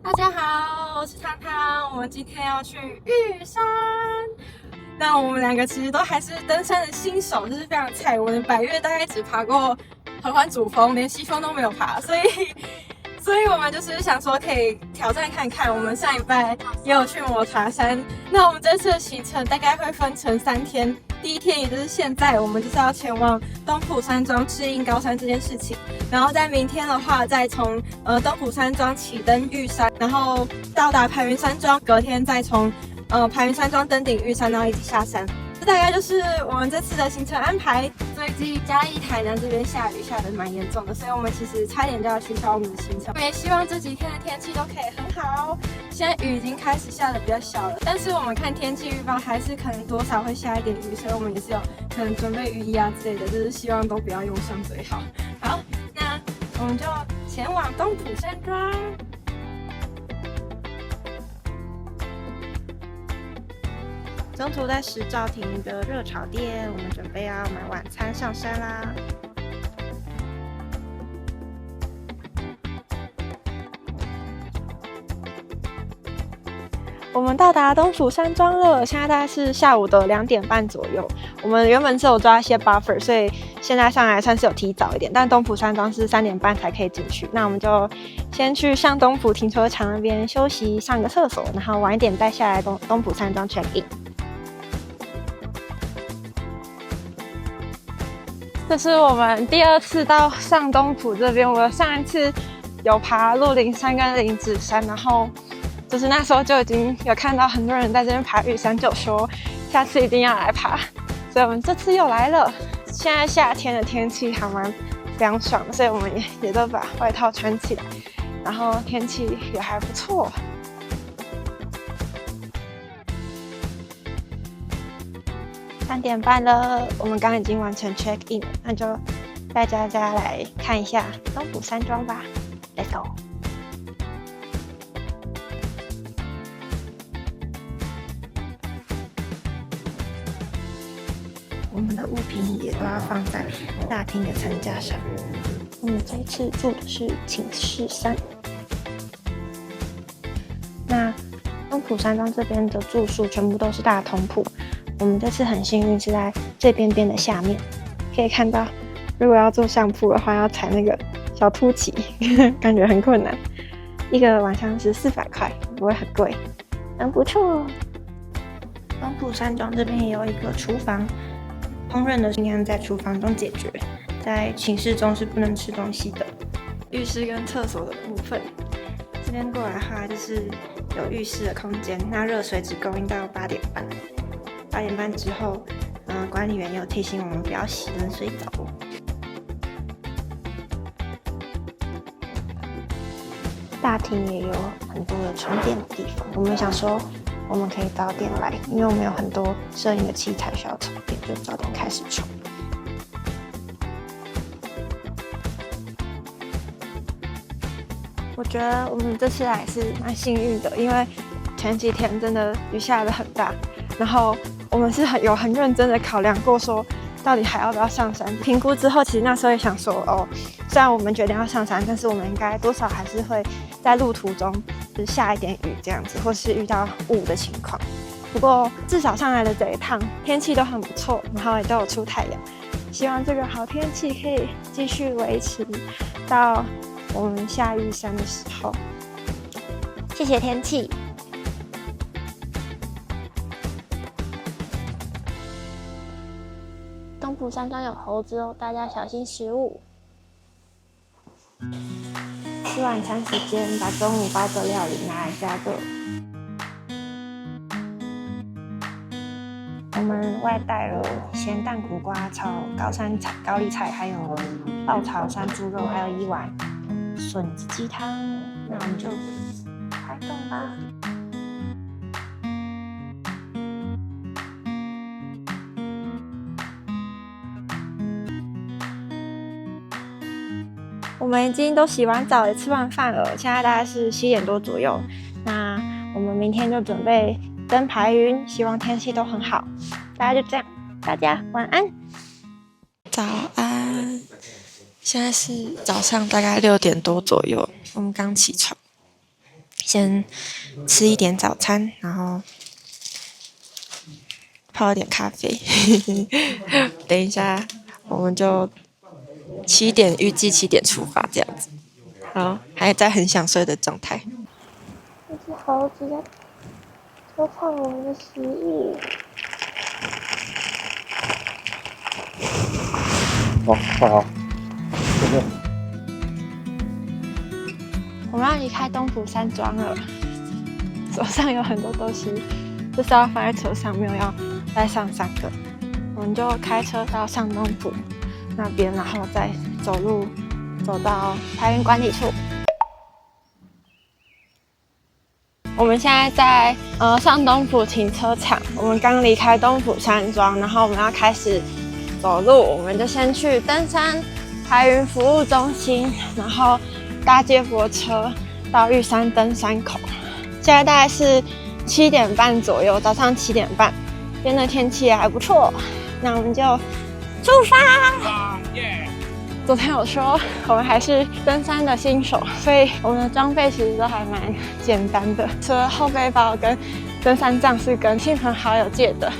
大家好，我是汤汤，我们今天要去玉山。那我们两个其实都还是登山的新手，就是非常菜。我们百岳大概只爬过合欢主峰，连西峰都没有爬，所以我们就是想说可以挑战看看。我们上礼拜也有去摩塔山，那我们这次的行程大概会分成3天。第一天也就是现在，我们就是要前往东埔山庄适应高山这件事情。然后在明天的话，再从东埔山庄启登玉山，然后到达排云山庄，隔天再从排云山庄登顶玉山，然后一起下山。这大概就是我们这次的行程安排。最近嘉义、台南这边下雨下得蛮严重的，所以我们其实差点就要取消我们的行程。我也希望这几天的天气都可以很好。现在雨已经开始下得比较小了，但是我们看天气预报还是可能多少会下一点雨，所以我们也是有可能准备雨衣啊之类的，就是希望都不要用上最好。好，那我们就前往东埔山庄。中途在石兆亭的热炒店，我们准备要买晚餐上山啦。我们到达东埔山庄了，现在大概是下午的2点半左右。我们原本是有抓一些 buffer， 所以现在上来算是有提早一点。但东埔山庄是3点半才可以进去，那我们就先去上东埔停车场那边休息，上个厕所，然后晚一点再下来东埔山庄 check in。这是我们第2次到上东埔这边。我上一次有爬鹿林山跟林子山，然后就是那时候就已经有看到很多人在这边爬玉山，就说下次一定要来爬，所以我们这次又来了。现在夏天的天气还蛮凉爽的，所以我们也都把外套穿起来，然后天气也还不错。3点半了，我们刚已经完成 check in， 那就带大家来看一下东埔山庄吧。Let's go！ 我们的物品也都要放在大厅的层架上。我们这一次住的是寝室3。那东埔山庄这边的住宿全部都是大通铺。我们这次很幸运是在这边的下面，可以看到，如果要做上铺的话，要踩那个小凸起，感觉很困难。一个晚上是400块，不会很贵，很不错。东埔山庄这边也有一个厨房，烹饪的尽量在厨房中解决，在寝室中是不能吃东西的。浴室跟厕所的部分，这边过来的话就是有浴室的空间，那热水只供应到8点半。8点半之后，管理员有提醒我们不要洗冷水澡。大厅也有很多的充电的地方，我们想说我们可以早点来，因为我们有很多摄影的器材需要充电，就早点开始充。我觉得我们这次来是蛮幸运的，因为前几天真的雨下得很大，然后我们是很认真的考量过说到底还要不要上山。评估之后，其实那时候也想说，虽然我们决定要上山，但是我们应该多少还是会在路途中就是下一点雨这样子，或是遇到雾的情况。不过至少上来的这一趟天气都很不错，然后也都有出太阳。希望这个好天气可以继续维持到我们下玉山的时候。谢谢天气。东埔山庄有猴子哦，大家小心食物。吃晚餐时间，把中午包的料理拿来加热。我们外带了咸蛋苦瓜炒高丽菜，还有爆炒山猪肉，还有1碗笋子鸡汤。那我们就开动吧。我们已经都洗完澡，也吃完饭了，现在大概是7点多左右。那我们明天就准备登排云，希望天气都很好。大家就这样，大家晚安。早安，现在是早上大概6点多左右，我们刚起床。先吃一点早餐，然后泡一点咖啡。等一下我们就预计7点出发这样子。好，还在很想睡的状态。这只猴子在偷看我们的食物。好，真的。我们要离开东浦山庄了，手上有很多东西，就是要放在车上，没有要带上山的。我们就开车到上东浦那边，然后再走路走到台云管理处。我们现在在上东浦停车场，我们刚离开东浦山庄，然后我们要开始走路，我们就先去登山台云服务中心，然后搭接驳车到玉山登山口。现在大概是7点半左右，早上7点半，今天的天气也还不错，那我们就出发。昨天有说我们还是登山的新手，所以我们的装备其实都还蛮简单的，除了后背包跟登山杖是跟亲朋好友借的，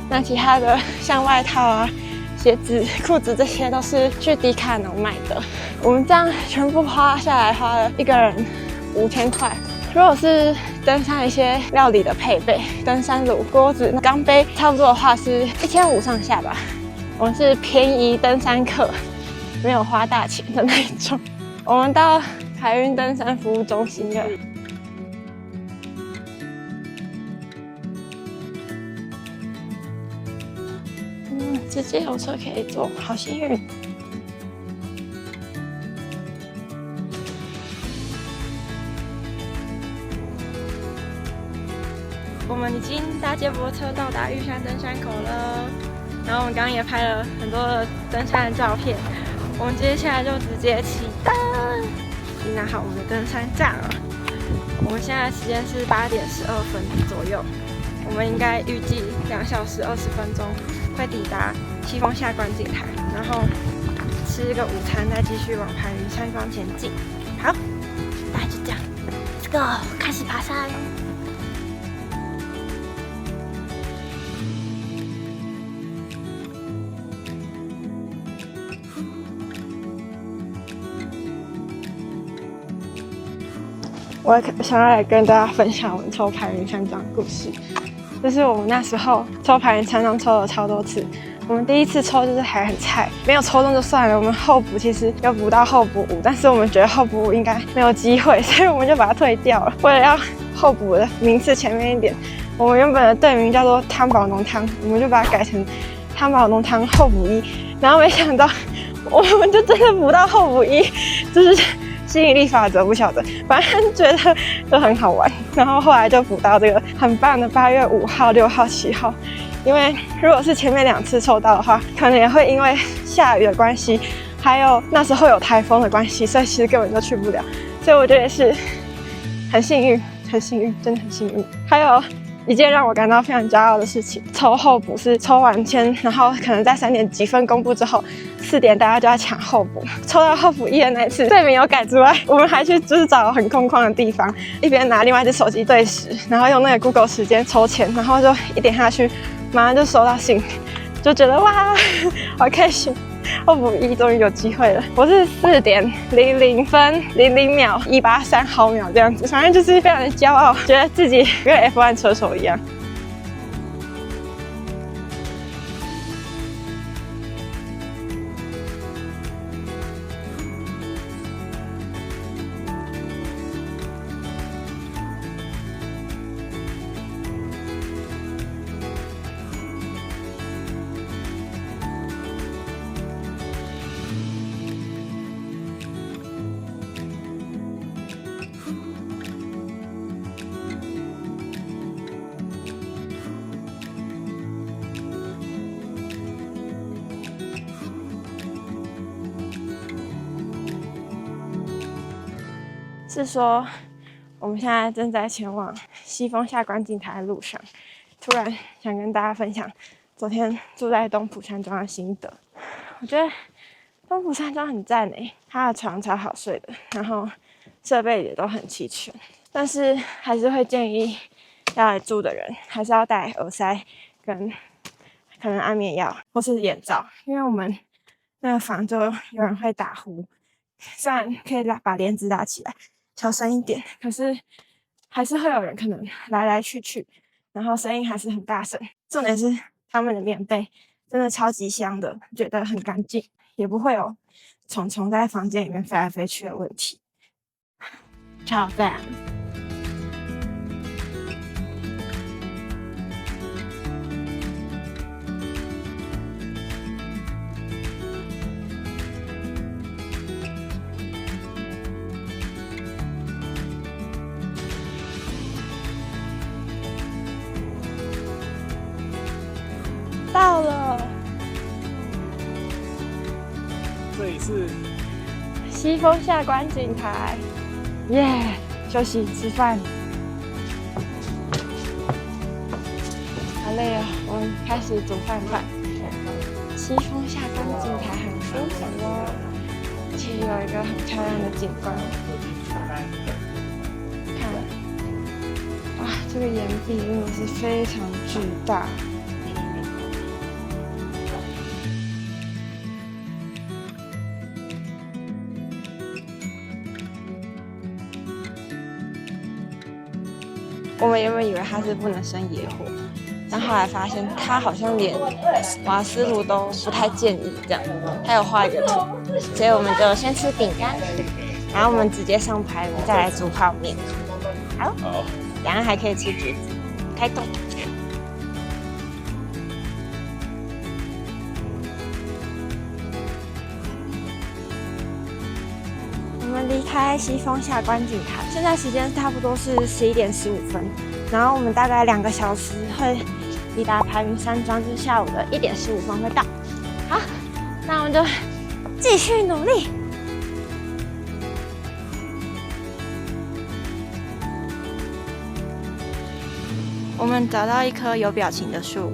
那其他的像外套啊、鞋子、裤子这些都是去迪卡侬买的。我们这样全部花下来花了一个人5000块。如果是登山一些料理的配备，登山炉、锅子、钢杯差不多的话是1500上下吧。我们是便宜登山客，没有花大钱的那一种。我们到台云登山服务中心了。直接有车可以坐，好幸运。我们已经搭接驳车到达玉山登山口了，然后我们刚刚也拍了很多的登山的照片。我们接下来就直接启登，已拿好我们的登山杖了。我们现在时间是8点12分左右，我们应该预计2小时20分钟会抵达西峰下观景台，然后吃个午餐，再继续往排云山庄前进。好，大概就这样 ，Let's go， 开始爬山。我想要来跟大家分享我们抽排云山庄的故事。就是我们那时候抽排云山庄抽了超多次，我们第一次抽就是还很菜，没有抽中就算了。我们候补其实有补到候补5，但是我们觉得候补5应该没有机会，所以我们就把它退掉了。为了要候补的名次前面一点，我们原本的队名叫做汤宝浓汤，我们就把它改成汤宝浓汤候补1。然后没想到我们就真的补到候补1，就是吸引力法则不晓得，反正觉得就很好玩，然后后来就补到这个很棒的8月5号、6号、7号。因为如果是前面2次抽到的话，可能也会因为下雨的关系，还有那时候有台风的关系，所以其实根本就去不了。所以我觉得也是很幸运，很幸运，真的很幸运。还有一件让我感到非常骄傲的事情，抽候补是抽完签，然后可能在3点几分公布之后，4点大家就要抢候补。抽到候补1的那一次，队名有改之外，我们还去就是找很空旷的地方，一边拿另外一只手机对时，然后用那个 Google 时间抽签，然后就一点下去，马上就收到信，就觉得哇，好开心！候补1终于有机会了。我是4点00分00秒183毫秒这样子，反正就是非常的骄傲，觉得自己跟 F1 车手一样。是说，我们现在正在前往西峰下观景台的路上，突然想跟大家分享昨天住在东浦山庄的心得。我觉得东浦山庄很赞诶，它的床超好睡的，然后设备也都很齐全。但是还是会建议要来住的人还是要带耳塞跟可能安眠药或是眼罩，因为我们那个房就有人会打呼，虽然可以把帘子拉起来小声一点，可是还是会有人可能来来去去，然后声音还是很大声。重点是他们的棉被真的超级香的，觉得很干净，也不会有虫虫在房间里面飞来飞去的问题，超赞。到了，这里是西风下观景台，耶！休息吃饭，好累哦，我们开始煮饭吧。西风下观景台很舒服哦，而且有一个很漂亮的景观。看，哇，这个岩壁真的是非常巨大。我们原本以为它是不能生野火，但后来发现它好像连瓦斯炉都不太建议这样。它有画一个图，所以我们就先吃饼干，然后我们直接上排再来煮泡面。好，等下还可以吃橘子，开动。我们离开西风下观景台，现在时间差不多是11点15分，然后我们大概2个小时会抵达排云山庄，就是下午的1点15分会到。好，那我们就继续努力。我们找到一棵有表情的树。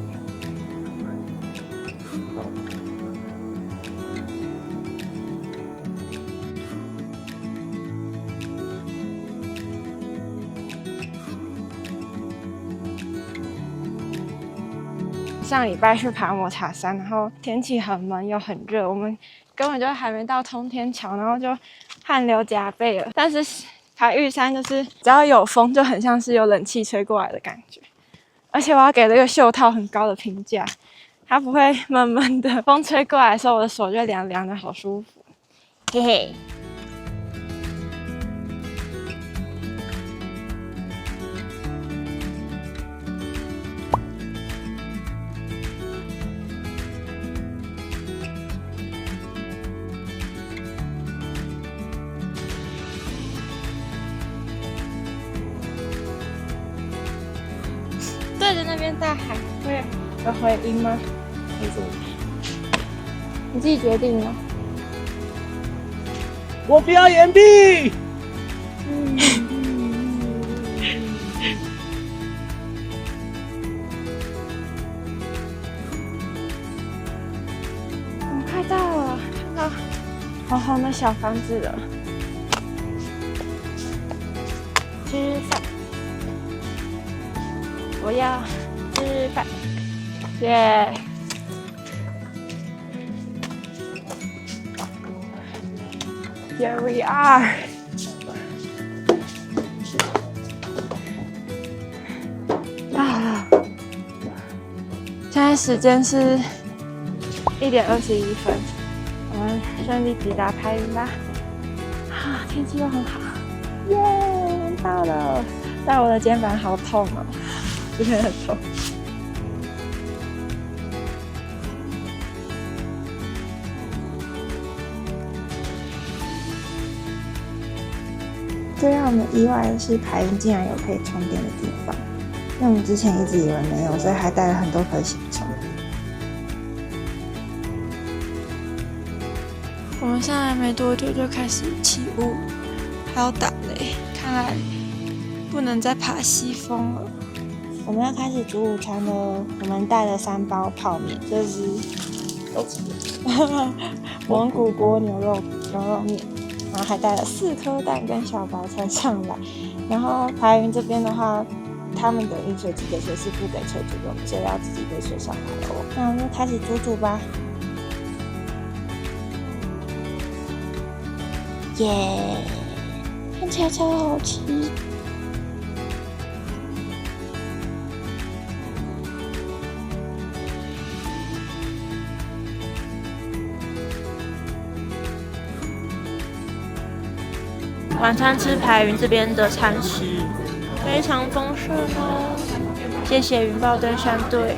上礼拜去爬抹茶山，然后天气很闷又很热，我们根本就还没到通天桥，然后就汗流浃背了。但是爬玉山就是只要有风，就很像是有冷气吹过来的感觉。而且我要给这个袖套很高的评价，它不会闷闷的，风吹过来的时候，我的手就凉凉的，好舒服。嘿嘿。对着那边大喊会有回音吗？你自己决定哦。我不要岩壁。我们快到了，看到红红的小房子了。吃饭。我要吃饭，耶！Here we are。到了，现在时间是1点21分，我们顺利抵达排云啦。啊，天气又很好，耶！我们到了，但我的肩膀好痛哦。真的很痛。最让我们意外的是，排云竟然有可以充电的地方，因为我们之前一直以为没有，所以还带了很多颗行充。我们上来没多久就开始起雾，还要打雷，看来不能再爬西峰了。我们要开始煮午餐了，我们带了3包泡面，这是蒙古锅牛肉面，然后还带了4颗蛋跟小白菜上来，然后排云这边的话，他们的饮水机给水是不给车主用，所以要自己背水上来哦。那我们就开始煮吧。耶，看起来超好吃。晚餐吃排云这边的餐食，非常丰盛哦。谢谢云豹登山队。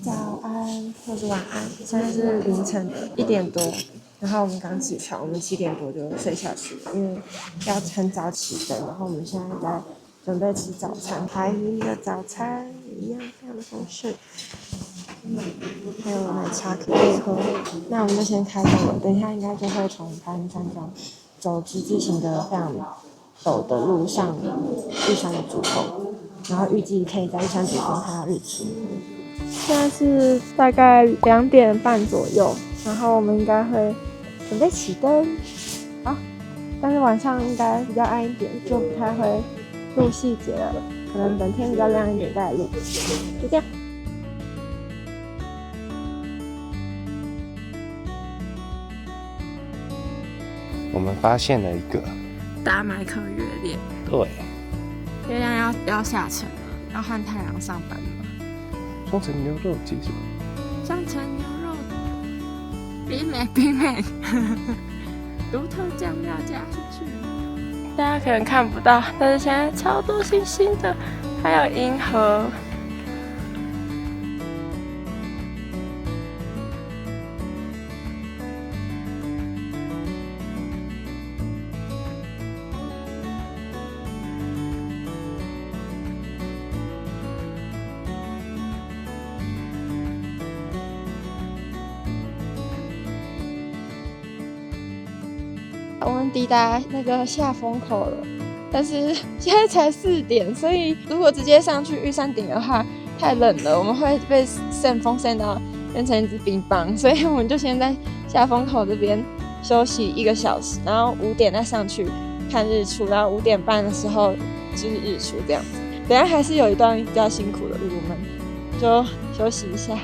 早安或者晚安，现在是凌晨1点多，然后我们刚起床，我们7点多就睡下去了，因为要很早起灯。然后我们现在在准备吃早餐，排云的早餐一样非常的丰盛，还有奶茶可以喝。那我们就先开动了，等一下应该就会从排云山庄走之字形的非常陡的路上玉山的主峰，然后预计可以在玉山主峰看到日出。现在是大概2点半左右，然后我们应该会准备起灯，好，但是晚上应该比较暗一点，就不太会录细节了，可能等天比较亮一点再录，就这样。我们发现了一个大麦克月亮，对，月亮要下沉了，要和太阳上班了。双层牛肉鸡是吧？双层牛肉，冰美，独特酱料加出去。大家可能看不到，但是现在超多星星的，还有银河。我们抵达那个下风口了，但是现在才4点，所以如果直接上去玉山顶的话，太冷了，我们会被扇风扇到变成一只冰棒，所以我们就先在下风口这边休息1个小时，然后5点再上去看日出，然后5点半的时候就是日出这样子。等一下还是有一段比较辛苦的路，我们就休息一下。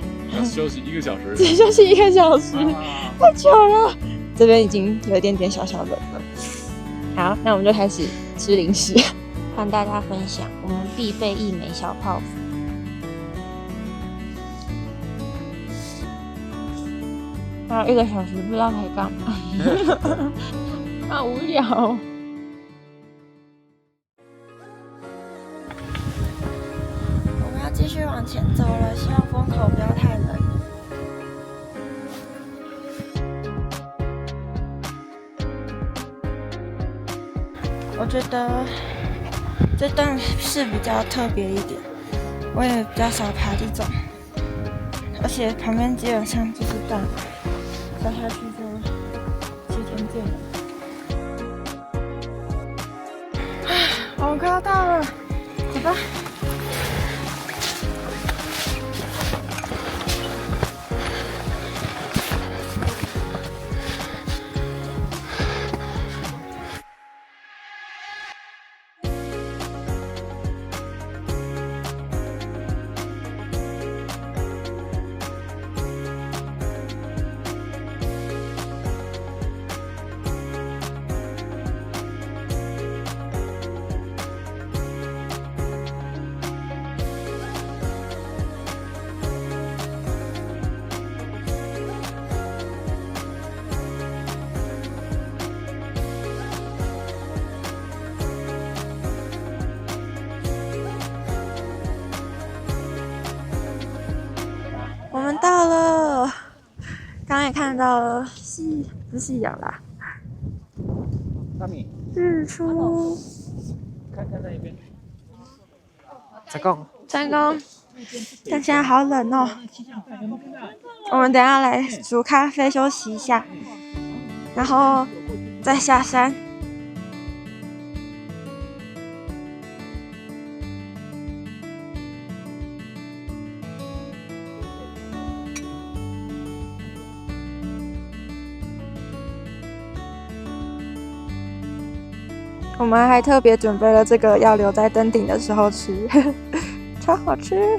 休息1个小时，只休息1个小时，太久了。这边已经有一点点小小冷了。好，那我们就开始吃零食，和大家分享我们必备一枚小泡芙。还有1个小时，不知道可以干嘛，好无聊。我们要继续往前走了，希望风口不要太冷。我觉得这段是比较特别一点，我也比较少爬这种，而且旁边基本上就是断崖，走下去就7天见了。我们快要到了，走吧。我们到了，刚刚也看到了不是夕阳啦，日出。看看那一边，成功。成功，但现在好冷哦。我们等一下来煮咖啡休息一下，然后再下山。我们还特别准备了这个，要留在登顶的时候吃，超好吃。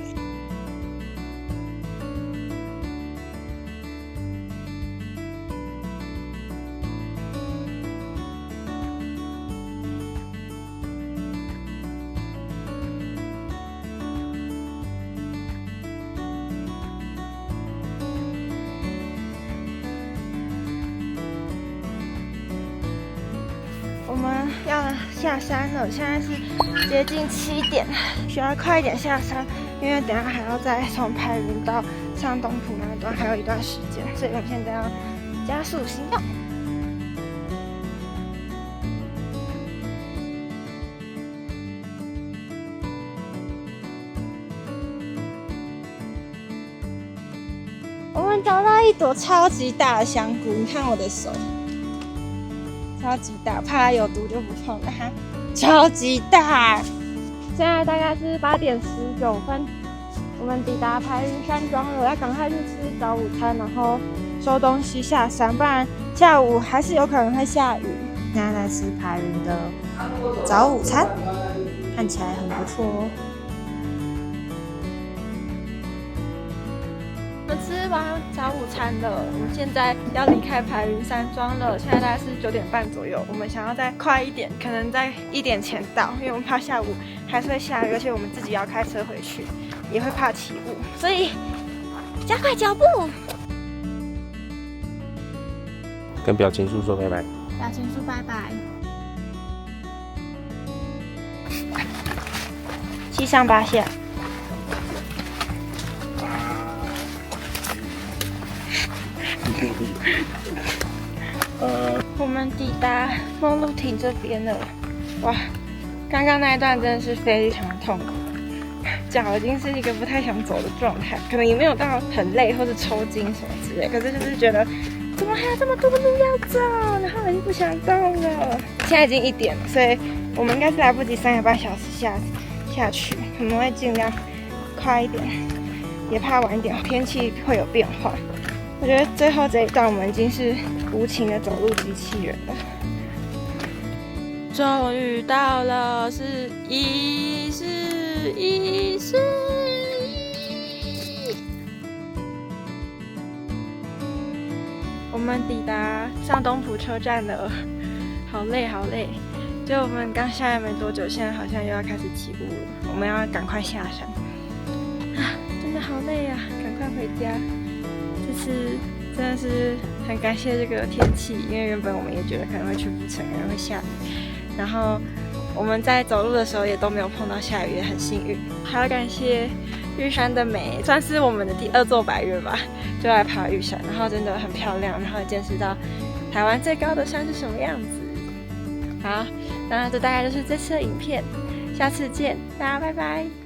我们要下山了，现在是接近7点，需要快一点下山，因为等一下还要再从排云到上东埔那一段还有一段时间，所以我们现在要加速行动。我们找到一朵超级大的香菇，你看我的手。超级大，怕它有毒就不碰了哈。超级大！现在大概是8点19分，我们抵达排云山庄了，要赶快去吃早午餐，然后收东西下山，不然下午还是有可能会下雨。现在在吃排云的早午餐，看起来很不错哦。我们吃完早午餐了，我们现在要离开排云山庄了。现在大概是9点半左右，我们想要再快一点，可能在1点前到，因为我们怕下午还是会下雨，而且我们自己要开车回去，也会怕起雾，所以加快脚步。跟表情书说拜拜。表情书拜拜。7上8下。我们抵达梦露亭这边了，哇！刚刚那一段真的是非常痛苦，脚已经是一个不太想走的状态，可能也没有到很累或者抽筋什么之类，可是就是觉得怎么还有这么多路要走，然后我就不想动了。现在已经1点了，所以我们应该是来不及3个半小时下去，我们会尽量快一点，也怕晚一点天气会有变化。我觉得最后这一段我们已经是无情的走路机器人了。终于到了，是1是我们抵达上东埔车站了，好累好累。就我们刚下来没多久，现在好像又要开始起雾了，我们要赶快下山。啊，真的好累啊，赶快回家。这次真的是很感谢这个天气，因为原本我们也觉得可能会去不成，可能会下雨。然后我们在走路的时候也都没有碰到下雨，也很幸运。还要感谢玉山的美，算是我们的第2座百岳吧，就来爬玉山，然后真的很漂亮，然后也见识到台湾最高的山是什么样子。好，那这大概就是这次的影片，下次见，大家拜拜。